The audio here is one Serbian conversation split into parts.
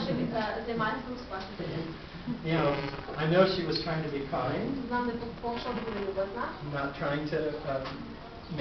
našeg zemaljskog spasitelja. You know, I know she was trying to be kind, Znam da je pokušala da bude ljubazna, not trying to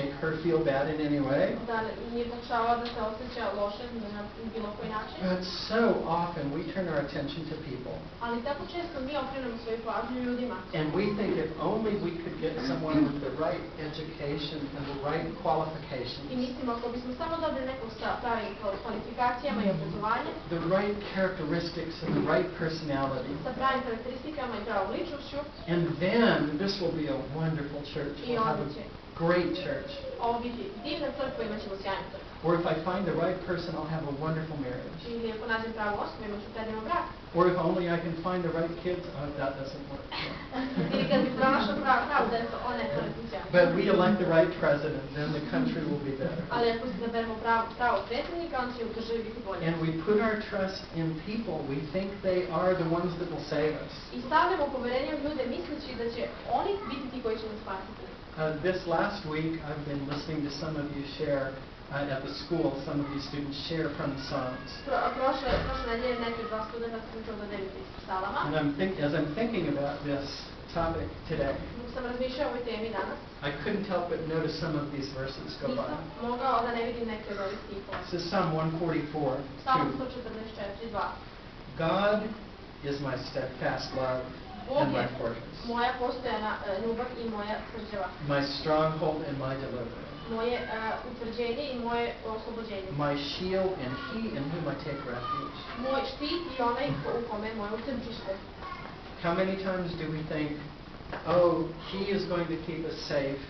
make her feel bad in any way. da nije pokušavala da se osjeća loše na bilo koji način. But so often we turn our attention to people. Ali tako često mi okrenemo svoju pažnju ljudima. And we think if only we could get someone with the right education and the right qualifications, I mislimo ako bismo samo dobili nekog sa pravim kvalifikacijama i obrazovanjem, the right characteristics and the right personality, sa pravim karakteristikama i pravom ličnošću, and then this will be a wonderful church. i We'll have onda će a great church. ovo biti divna crkva, imat ćemo sjajnu crkvu. Or if I find the right person, I'll have a wonderful marriage. Ili ako nađem pravu osobu, imat ću predivan brak. Or if only I can find the right kids, that doesn't work. Ili kad bi pronašao pravu decu, one to ne funkcioniše. But we elect the right president, then the country will be better. Ali ako se izaberemo pravog predsjednika, onda će u državi biti bolje. And we put our trust in people. We think they are the ones that will save us. I stavljamo poverenje u ljude misleći da će oni biti ti koji će nas spasiti. This last week, I've been listening to some of you share at the school. Some of you students share from the Psalms. Prošle nedelje neke dva studenta sam čuo da delite iz psalama. And as I'm thinking about this topic today, Dok sam razmišljao o ovoj temi danas, I couldn't help but notice some of these verses go by. nisam mogao da ne vidim neke od ovih stihova. This is Psalm 144, Psalm 2. 144:2. God is my steadfast love Bog and je my fortress, moja postojana ljubav i moja tvrđava. my stronghold and my deliverer, Moje utvrđenje i moje oslobođenje. my shield and he in whom I take refuge. Moj štit i onaj u kome je moje utočište. How many times do we think, oh, he is going to keep us safe,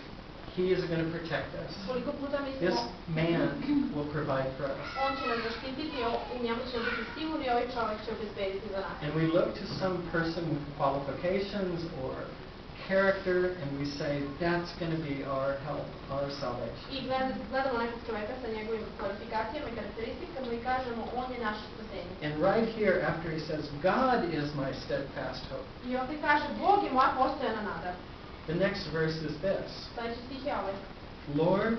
he is going to protect us, Koliko puta this mislimo, man will provide for us. on će nas zaštititi, u njemu će biti sigurni, ovaj čovjek će obezbediti za nas. And we look to some person with qualifications or character and we say, that's going to be our help, our salvation. I gledamo nekog čovjeka sa njegovim kvalifikacijama i karakteristikama i kažemo, on je naše spasenje. And right here, after he says, God is my steadfast hope, I ovdje kaže, Bog je moja postojana nada. the next verse is this: Sljedeći stih je ovaj. Lord,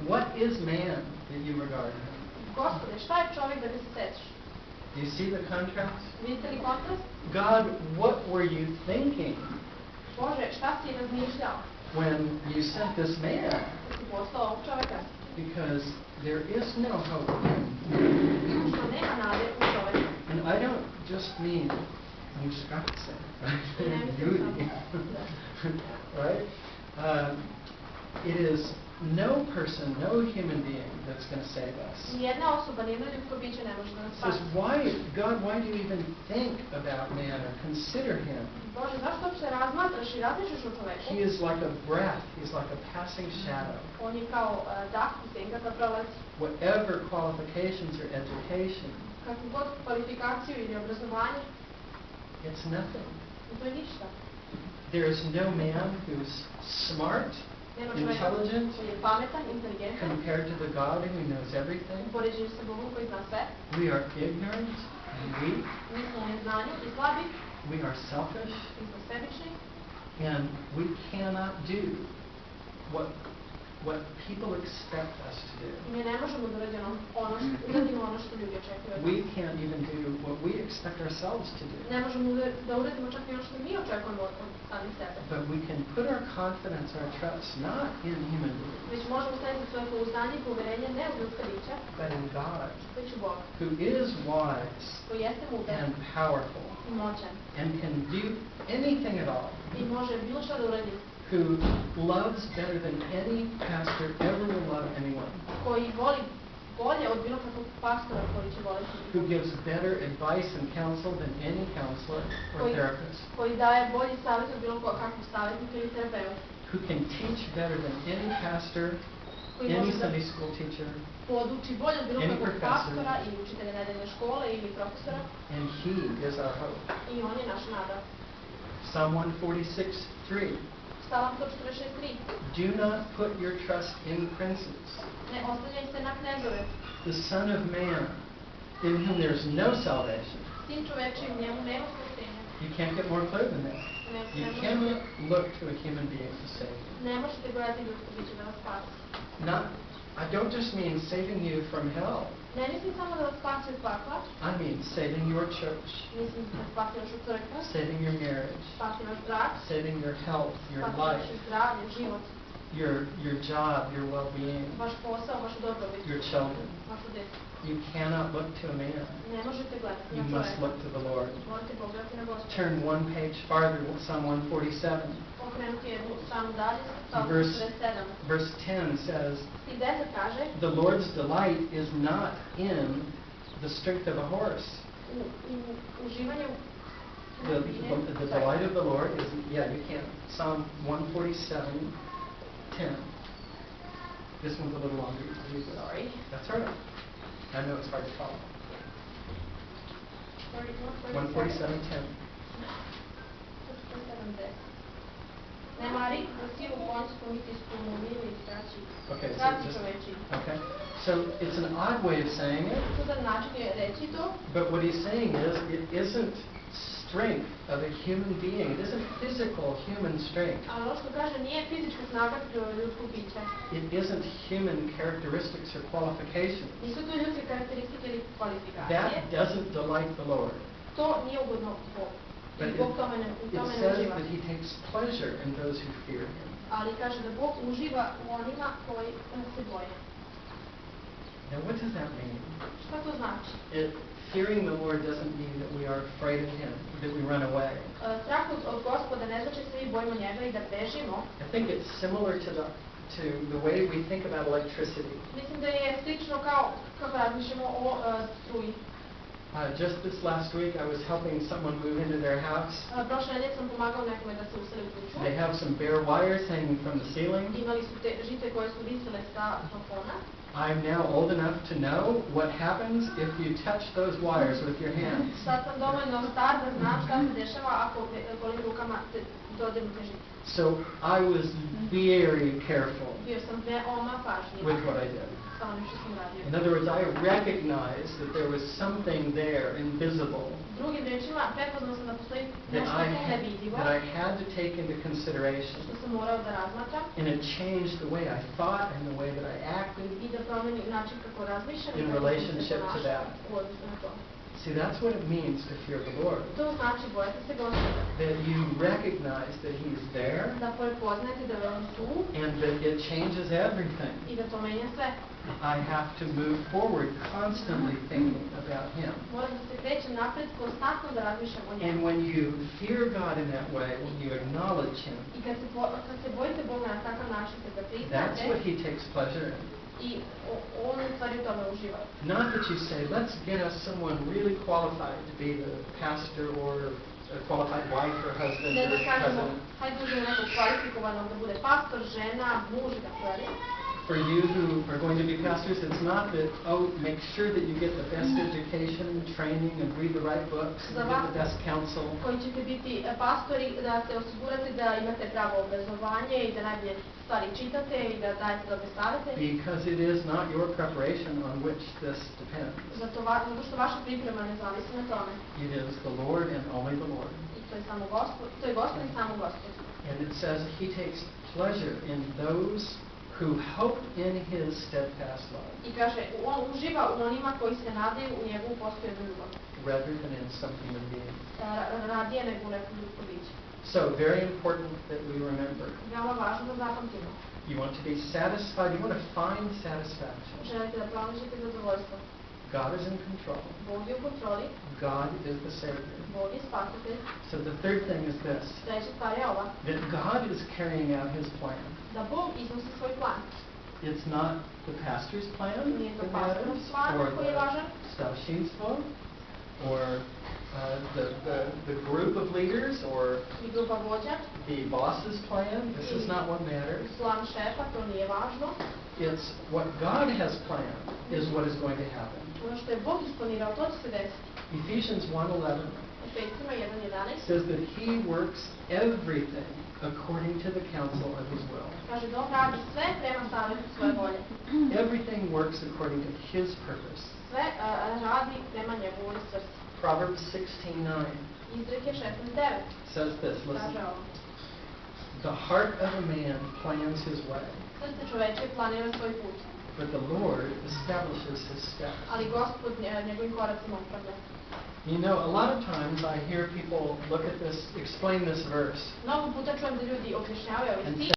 what is man that you regard him? Gospode, šta je čovjek da ga se sećaš? Do you see the contrast? Vidite li kontrast? God, what were you thinking Bože, šta si razmišljao when you sent this man? kad si poslao ovog čovjeka? Because there is no hope in him. Što nema nade u čovjeku. And I don't just mean muskatse, Beauty. right? It is no person, no human being that's going to save us. Nijedna osoba, nijedno ljudsko biće ne može da nas It says, spasi. why, God, why do you even think about man or consider him? Bože, zašto uopšte razmatraš i razmišljaš o čoveku? He is like a breath, he's like a passing shadow. On je kao dah i senka kad prolazi. Whatever qualifications or education, Kakvu god kvalifikaciju ili obrazovanje, it's nothing. to je ništa. There is no man who's smart, Nema čoveka intelligent, koji je pametan, inteligentan, compared to the God who knows everything. u poređenju sa Bogom koji zna sve. We are ignorant and weak. Mi smo u neznanju i slabi, We are selfish. mi smo sebični And we cannot do what people expect us to do. i mi ne možemo da uradimo ono što ljudi očekuju od We nas. can't even do what we expect ourselves to do. Ne možemo da uradimo čak i ono što mi očekujemo od samih sebe. But we can put our confidence, our trust, not in human beings, Već možemo staviti svoje pouzdanje i poverenje ne u ljudska bića, but in God, već u Boga, who is wise koji jeste mudar and powerful i moćan and can do anything at all, i može bilo šta da uradi, who loves better than any pastor ever will love anyone, koji voli bolje od bilo kakvog pastora koji će voliti, who gives better advice and counsel than any counselor or therapist, koji daje bolji savjet od bilo kakvog savjetnika ili terapeuta, who can teach better than any pastor, koji any može da Sunday school teacher, poduči bolje od bilo any kakvog professor. pastora ili učitelja nedeljne škole ili profesora and he is our hope. i on je naša nada. Psalm 146:3. Psalam 146:3. Do not put your trust in princes, Ne oslanjaj se na knezove, the Son of Man, in whom there's no salvation. sin čoveči u njemu nema spasenja. You can't get more clear than that. You cannot look to a human being to save you. Ne možete gledati ljudsko biće da vas spasi. Not, I don't just mean saving you from hell. Ne mislim samo da vas spasi od pakla, I mean saving your church, mislim da spasi vašu crkvu, saving your marriage, spasi vaš brak, saving your health, your spasi life, vaše zdravlje, život, your job, your well-being, vaš posao, vašu dobrobit, your children. vašu djecu. You cannot look to a man. Ne možete gledati You na must čovjeka. look to the Lord. Morate pogledati na Gospoda. Turn one page farther, Psalm 147. Okrenuti jednu stranu dalje, Psalm Verse 47. Verse 10 says, I 10 kaže, the Lord's delight is not in the strength of a horse. u uživanju The delight of the Lord is, yeah, you can. Psalm 147, 10. This one's a little longer. You read it. Sorry. That's all right. I know it's hard to follow. 147. 147, 10. Ne mari za silu konjsku niti spunu milu i kraći. Okay, so Kraći just, čoveči. okay. So it's an odd way of saying it, Čudan način je reći to, but what he's saying is it isn't strength of a human being. It isn't physical human strength. ali ono što kaže nije fizička snaga ljudskog bića. It isn't human characteristics or qualifications. Nisu to ljudske karakteristike ili kvalifikacije. That doesn't delight the Lord. To nije ugodno Bogu. But I it, Bog tome ne it uživa. says that he takes pleasure in those who fear him. Ali kaže da Bog uživa u onima koji se boje. Now what does that mean? Šta to znači? Fearing the Lord doesn't mean that we are afraid of him, that we run away. Strah od Gospoda ne znači se mi bojimo njega i da bežimo. I think it's similar to the way we think about electricity. Mislim da je slično kao kako razmišljamo o struji. Just this last week I was helping someone move into their house. Prošle nedelje sam pomagao nekome da se useli u kuću. They have some bare wires hanging from the ceiling. Imali su te žice koje su visele sa plafona. I'm now old enough to know what happens if you touch those wires with your hands. Sad sam dovoljno star da znam šta se dešava ako golim rukama se dodirnute žice. So I was very careful Bio sam veoma pažljiva with what I did. sa onim što sam radio. In other words, I recognized that there was something there invisible Drugim rečima, prepoznao sam da postoji that nešto tu nevidljivo had to take into consideration, što sam morao da razmatram and it changed the way I thought and the way that I acted. i da promeni način kako razmišljam In i kako sam se relationship to ponašao that. u odnosu na to. See, that's what it means to fear the Lord. To znači bojati se Gospoda. That you recognize that He's there Da prepoznate da je on tu and that it changes everything. i da to menja sve. I have to move forward constantly thinking about Him. Moram da se krećem napred, konstantno da razmišljam o And njemu. when you fear God in that way, when you acknowledge Him, I kad se bojite Boga na takav način, kad ga that's priznate what He takes pleasure in. i on u stvari u tome uživa. Not that you say, let's get us someone really qualified to be the pastor or a qualified wife or husband Ne or da kažemo, cousin. hajde uzmemo nekog kvalifikovanog da bude pastor, žena, muž i tako dalje. For you who are going to be pastors, it's not that, oh, make sure that you get the best education, training, and read the right books, and get the best counsel. Koji ćete biti pastori, da se osigurate da imate pravo obrazovanje i da najbolje stvari čitate i da dajete dobre savete. Because it is not your preparation on which this depends. Zato što vaša priprema ne zavisi na tome. It is the Lord and only the Lord. I to je samo Gospod, to je Gospod i samo Gospod. And it says He takes pleasure in those who hope in His steadfast love, I kaže, on uživa u onima koji se nadaju u njegovu postojanu ljubav. rather than in some human being. Radije nego u nekom ljudskom biću. So, very important that we remember. Veoma važno da zapamtimo. You want to be satisfied, you want to find satisfaction. Želite da pronađete zadovoljstvo. God is in control. Bog je u kontroli, God is the Savior. Bog je spasitelj. So the third thing is this, Treća stvar je ova, that God is carrying out His plan. da Bog iznosi svoj plan. It's not the pastor's plan Nije to that pastorov matters, plan or koji je važan, the Stavshinstvo, or the group of leaders, or i grupa vođa, the boss's plan. This is not what matters. plan šefa, to nije važno. It's what God has planned is what is going to happen. Ono što je Bog isplanirao, to će se desiti. Ephesians 1:11 Efesima 1.11 says that He works everything according to the counsel of His will. kaže da on radi sve prema savetu svoje volje. Everything works according to His purpose. Sve radi prema njegovoj srci. Proverbs 16:9 Izreke 16.9 says this, listen. kaže ovo. The heart of a man plans his way, Srce čoveče planira svoj put, but the Lord establishes his steps. Ali Gospod njegovim koracima upravlja. You know, a lot of times I hear people look at this, explain this verse, Mnogo puta čujem da ljudi objašnjavaju ovaj and stih